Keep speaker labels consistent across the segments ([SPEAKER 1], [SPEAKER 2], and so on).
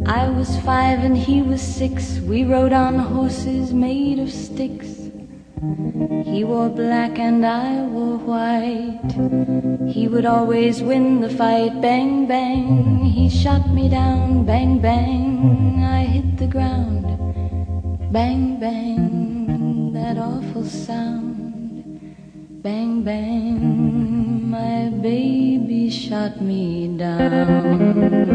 [SPEAKER 1] I was 5 and he was 6. We rode on horses made of sticks. He wore black and I wore white. He would always win the fight. Bang, bang, he shot me down. Bang, bang, I hit the ground. Bang, bang, that awful sound. Bang, bang, my baby shot me down.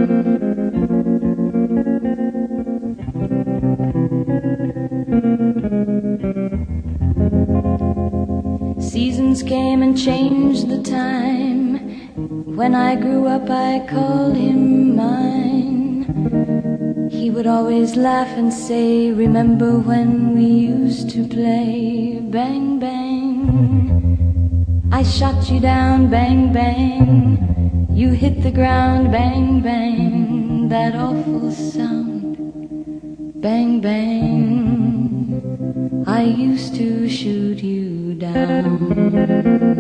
[SPEAKER 1] Seasons came and changed the time. When I grew up I called him mine. He would always laugh and say, remember when we used to play? Bang, bang, I shot you down. Bang, bang, you hit the ground. Bang, bang, that awful sound. Bang, bang, I used to shoot you down.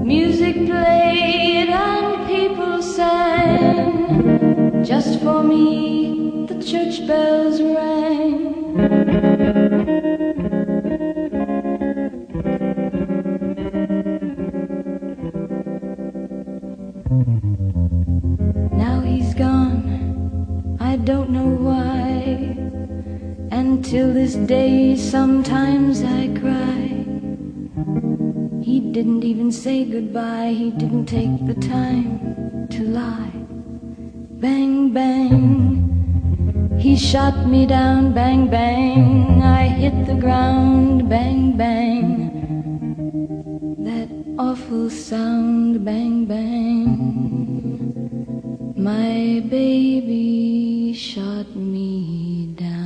[SPEAKER 1] Music played and people sang. Just for me the church bells rang. Now he's gone, I don't know why. And till this day sometimes I cry. He didn't even say goodbye. He didn't take the time to lie. Bang, bang, he shot me down. Bang, bang, I hit the ground. Bang, bang, that awful sound. Bang, bang, my baby shot me down.